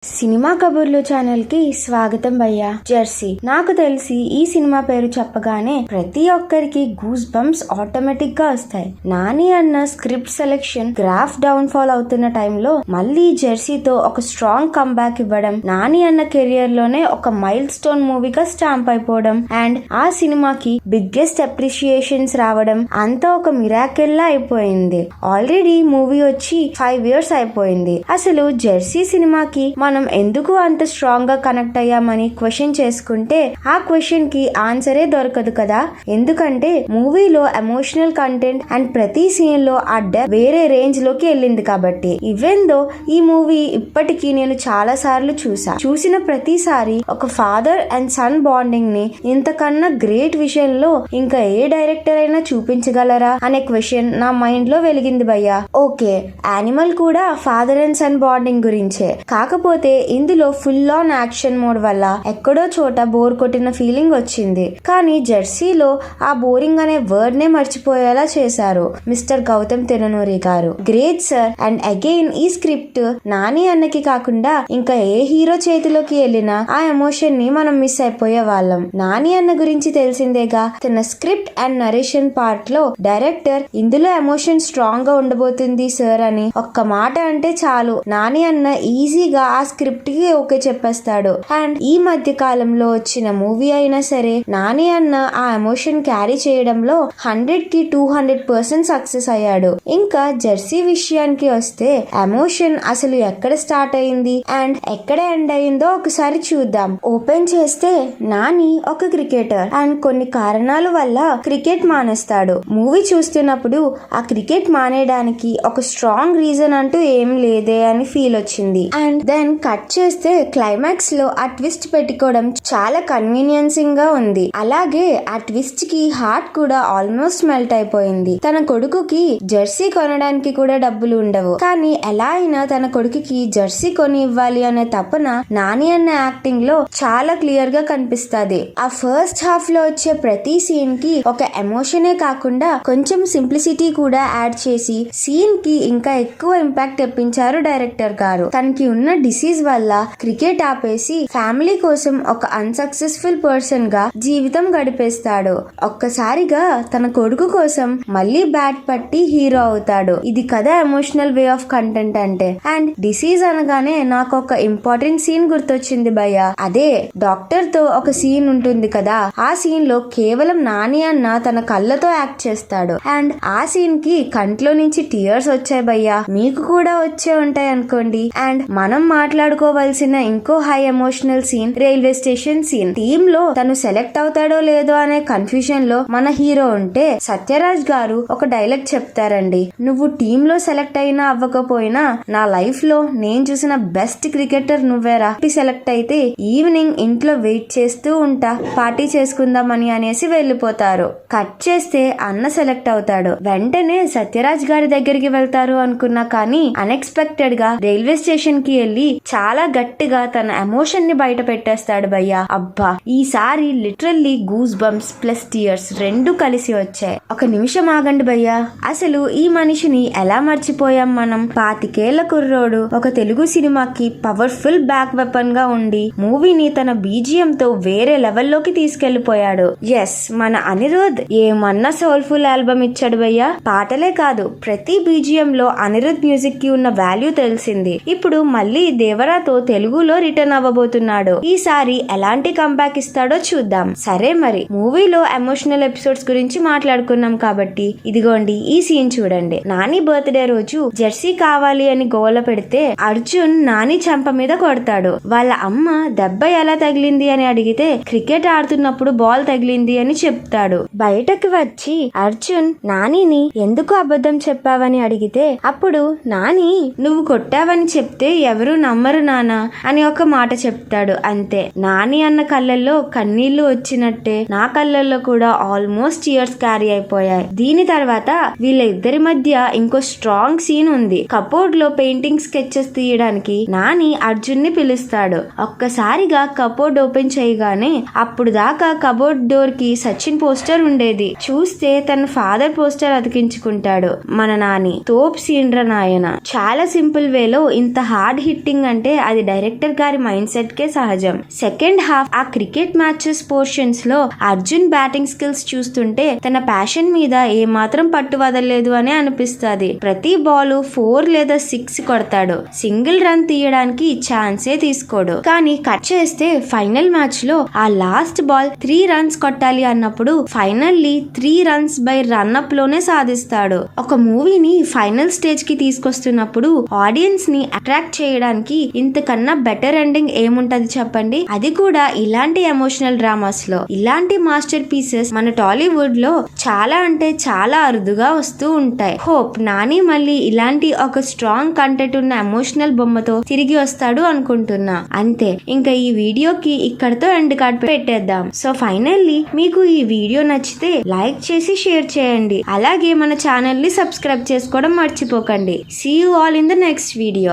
Cinema కబుర్లు channel కి స్వాగతం భయ్యా. జెర్సీ నాకు తెలిసి ఈ సినిమా పేరు చెప్పగానే ప్రతి ఒక్కరికి గూస్ బంప్స్ ఆటోమేటిక్ గా వస్తాయి. నాని అన్న script selection graph down fall అవుతున్న టైంలో మళ్ళీ జెర్సీతో ఒక స్ట్రాంగ్ కంబ్యాక్ ఇవ్వడం, నాని అన్న కెరియర్ లోనే ఒక మైల్ స్టోన్ మూవీగా స్టాంప్ అయిపోవడం అండ్ ఆ సినిమాకి బిగ్గెస్ట్ అప్రిషియేషన్స్ రావడం అంతా ఒక మిరాకిల్ లా అయిపోయింది. ఆల్రెడీ మూవీ వచ్చి 5 years అయిపోయింది. అసలు జెర్సీ సినిమాకి మనం ఎందుకు అంత స్ట్రాంగ్ గా కనెక్ట్ అయ్యామని క్వశ్చన్ చేసుకుంటే ఆ క్వశ్చన్ కి ఆన్సరే దొరకదు కదా. ఎందుకంటే మూవీలో ఎమోషనల్ కంటెంట్ అండ్ ప్రతి సీన్ లో ఆ డెప్త్ వేరే రేంజ్ లోకి వెళ్ళింది కాబట్టి. ఈవెన్ దో ఈ మూవీ ఇప్పటికీ నేను చాలా సార్లు చూసిన ప్రతిసారి ఒక ఫాదర్ అండ్ సన్ బాండింగ్ ని ఇంతకన్నా గ్రేట్ విషయంలో ఇంకా ఏ డైరెక్టర్ అయినా చూపించగలరా అనే క్వశ్చన్ నా మైండ్ లో వెలిగింది భయ్యా. ఓకే, యానిమల్ కూడా ఫాదర్ అండ్ సన్ బాండింగ్ గురించే, కాకపోతే ఇందులో ఫుల్ ఆన్ యాక్షన్ మోడ్ వల్ల ఎక్కడో చోట బోర్ కొట్టిన ఫీలింగ్ వచ్చింది. కానీ జెర్సీలో ఆ బోరింగ్ అనే వర్డ్ నే మర్చిపోయేలా చేశారు మిస్టర్ గౌతమ్ తిరునూరి గారు. Great sir. అండ్ అగైన్ ఈ స్క్రిప్ట్ నాని అన్నకి కాకుండా ఇంకా ఏ హీరో చేతిలోకి వెళ్ళినా ఆ ఎమోషన్ ని మనం మిస్ అయిపోయే వాళ్ళం. నాని అన్న గురించి తెలిసిందేగా. తన స్క్రిప్ట్ అండ్ నరేషన్ పార్ట్ లో డైరెక్టర్ ఇందులో ఎమోషన్ స్ట్రాంగ్ గా ఉండబోతుంది సార్ అని ఒక్క మాట అంటే చాలు, నాని అన్న ఈజీగా ఆ స్క్రిప్ట్ కి ఓకే చెప్పేస్తాడు. అండ్ ఈ మధ్య కాలంలో వచ్చిన మూవీ అయినా సరే నాని అన్న ఆ ఎమోషన్ క్యారీ చేయడంలో 100కి 200% సక్సెస్ అయ్యాడు. ఇంకా జెర్సీ విషయానికి వస్తే ఎమోషన్ అసలు ఎక్కడ స్టార్ట్ అయింది అండ్ ఎక్కడ ఎండ్ అయిందో ఒకసారి చూద్దాం. ఓపెన్ చేస్తే నాని ఒక క్రికెటర్ అండ్ కొన్ని కారణాల వల్ల క్రికెట్ మానేస్తాడు. మూవీ చూస్తున్నప్పుడు ఆ క్రికెట్ మానేయడానికి ఒక స్ట్రాంగ్ రీజన్ అంటూ ఏం లేదే అని ఫీల్ వచ్చింది. అండ్ దెన్ కట్ చేస్తే క్లైమాక్స్ లో ఆ ట్విస్ట్ పెట్టుకోవడం చాలా కన్వీనియన్సింగ్ గా ఉంది. అలాగే ఆ ట్విస్ట్ కి హార్ట్ కూడా ఆల్మోస్ట్ మెల్ట్ అయిపోయింది. తన కొడుకుకి జెర్సీ కొనడానికి కూడా డబ్బులు ఉండవు, కానీ ఎలా అయినా తన కొడుకుకి జెర్సీ కొని ఇవ్వాలి అనే తపన నాని అన్న యాక్టింగ్ లో చాలా క్లియర్ గా కనిపిస్తుంది. ఆ ఫస్ట్ హాఫ్ లో వచ్చే ప్రతి సీన్ కి ఒక ఎమోషనే కాకుండా కొంచెం సింప్లిసిటీ కూడా యాడ్ చేసి సీన్ కి ఇంకా ఎక్కువ ఇంపాక్ట్ తెప్పించారు డైరెక్టర్ గారు. తనకి ఉన్న డిసీజ్ వల్ల క్రికెట్ ఆపేసి ఫ్యామిలీ కోసం ఒక అన్సక్సెస్ఫుల్ పర్సన్ గా జీవితం గడిపేస్తాడు. ఒక్కసారిగా తన కొడుకు కోసం మళ్ళీ బ్యాట్ పట్టి హీరో అవుతాడు. ఇది కదా ఎమోషనల్ వే ఆఫ్ కంటెంట్ అంటే. అండ్ డిసీజ్ అనగానే నాకు ఒక ఇంపార్టెంట్ సీన్ గుర్తొచ్చింది భయ్య. అదే డాక్టర్ తో ఒక సీన్ ఉంటుంది కదా. ఆ సీన్ లో కేవలం నాని అన్న తన కళ్ళతో యాక్ట్ చేస్తాడు. అండ్ ఆ సీన్ కి కంట్లో నుంచి టీయర్స్ వచ్చాయి భయ్య. మీకు కూడా వచ్చే ఉంటాయి అనుకోండి. అండ్ మనం మాట్లాడుకోవాల్సిన ఇంకో high emotional scene railway station scene. Team లో తను సెలెక్ట్ అవుతాడో లేదో అనే కన్ఫ్యూజన్ లో మన హీరో ఉంటే సత్యరాజ్ గారు ఒక డైలాగ్ చెప్తారండి. నువ్వు టీమ్ లో సెలెక్ట్ అయినా అవ్వకపోయినా నా లైఫ్ లో నేను చూసిన బెస్ట్ క్రికెటర్ నువ్వేరా. సెలెక్ట్ అయితే ఈవినింగ్ ఇంట్లో వెయిట్ చేస్తూ ఉంటా, పార్టీ చేసుకుందామని అనేసి వెళ్ళిపోతారు. కట్ చేస్తే అన్న సెలెక్ట్ అవుతాడు. వెంటనే సత్యరాజ్ గారి దగ్గరికి వెళ్తారు అనుకున్నా, కానీ అన్ఎక్స్పెక్టెడ్ గా రైల్వే స్టేషన్ కి వెళ్ళి చాలా గట్టిగా తన ఎమోషన్ ని బయట పెట్టేస్తాడు భయ్యా. అబ్బా, ఈసారి literally goose bumps plus tears రెండు కలిసి వచ్చాయి. ఒక నిమిషం ఆగండి భయ్యా, అసలు ఈ మనిషిని ఎలా మర్చిపోయాం మనం? 25 కుర్రోడు ఒక తెలుగు సినిమాకి పవర్ఫుల్ బ్యాక్ వెపన్ గా ఉండి మూవీని తన బీజిఎం తో వేరే లెవెల్లోకి తీసుకెళ్లిపోయాడు. ఎస్, మన అనిరుద్ ఏమన్నా సోల్ఫుల్ ఆల్బమ్ ఇచ్చాడు భయ్యా. పాటలే కాదు, ప్రతి బీజిఎం లో అనిరుద్ మ్యూజిక్ కి ఉన్న వాల్యూ తెలిసింది. ఇప్పుడు మళ్ళీ దేవరాతో తెలుగులో రిటర్న్ అవ్వబోతున్నాడు. ఈసారి ఎలాంటి కంబ్యాక్ ఇస్తాడో చూద్దాం. సరే, మరి మూవీలో ఎమోషనల్ ఎపిసోడ్స్ గురించి మాట్లాడుకున్నాం కాబట్టి ఇదిగోండి ఈ సీన్ చూడండి. నాని బర్త్డే రోజు జెర్సీ కావాలి అని గోల పెడితే అర్జున్ నాని చెంప మీద కొడతాడు. వాళ్ళ అమ్మ దెబ్బ ఎలా తగిలింది అని అడిగితే క్రికెట్ ఆడుతున్నప్పుడు బాల్ తగిలింది అని చెప్తాడు. బయటకు వచ్చి అర్జున్ నానిని ఎందుకు అబద్ధం చెప్పావని అడిగితే అప్పుడు నాని నువ్వు కొట్టావని చెప్తే ఎవరు నమ్మరు నానా అని ఒక మాట చెప్తాడు. అంతే, నాని అన్న కళ్ళల్లో కన్నీళ్లు వచ్చినట్టే నా కళ్ళల్లో కూడా ఆల్మోస్ట్ టీయర్స్ క్యారీ అయిపోయాయి. దీని తర్వాత వీళ్ళ ఇద్దరి మధ్య ఇంకో స్ట్రాంగ్ సీన్ ఉంది. కబోర్డ్ లో పెయింటింగ్ స్కెచెస్ తీయడానికి నాని అర్జున్ ని పిలుస్తాడు. ఒక్కసారిగా కబోర్డ్ ఓపెన్ చేయగానే అప్పుడు దాకా కబోర్డ్ డోర్ కి సచిన్ పోస్టర్ ఉండేది. చూస్తే తన ఫాదర్ పోస్టర్ అతికించుకుంటాడు మన నాని. తోప్ సీన్ రా నాయన. చాలా సింపుల్ వేలో ఇంత హార్డ్ హిట్టింగ్ అంటే అది డైరెక్టర్ గారి మైండ్ సెట్ కే సహజం. సెకండ్ హాఫ్ ఆ క్రికెట్ మ్యాచెస్ పోర్షన్స్ లో అర్జున్ బ్యాటింగ్ స్కిల్స్ చూస్తుంటే తన ప్యాషన్ మీద ఏ మాత్రం పట్టు వదలలేదు అని అనిపిస్తుంది. ప్రతి బాల్ 4 లేదా 6 కొడతాడు. సింగిల్ రన్ తీయడానికి ఛాన్సే తీసుకోడు. కానీ కట్ చేస్తే ఫైనల్ మ్యాచ్ లో ఆ లాస్ట్ బాల్ 3 రన్స్ కొట్టాలి అన్నప్పుడు ఫైనల్లీ 3 రన్స్ బై రన్అప్ లోనే సాధిస్తాడు. ఒక మూవీని ఫైనల్ స్టేజ్ కి తీసుకొస్తున్నప్పుడు ఆడియన్స్ ని అట్రాక్ట్ చేయడానికి ఇంతకన్నా బెటర్ ఎండింగ్ ఏముంటది చెప్పండి. అది కూడా ఇలాంటి ఎమోషనల్ డ్రామాస్ లో. ఇలాంటి మాస్టర్ పీసెస్ మన టాలీవుడ్ లో చాలా అంటే చాలా అరుదుగా వస్తూ ఉంటాయి. హోప్ నాని మళ్ళీ ఇలాంటి ఒక స్ట్రాంగ్ కంటెంట్ ఉన్న ఎమోషనల్ బొమ్మతో తిరిగి వస్తాడు అనుకుంటున్నా. అంతే, ఇంకా ఈ వీడియోకి ఇక్కడతో ఎండ్ కార్డ్ పెట్టేద్దాం. సో ఫైనల్లీ మీకు ఈ వీడియో నచ్చితే లైక్ చేసి షేర్ చేయండి. అలాగే మన ఛానల్ ని సబ్స్క్రైబ్ చేసుకోవడం మర్చిపోకండి. See you all in the next video.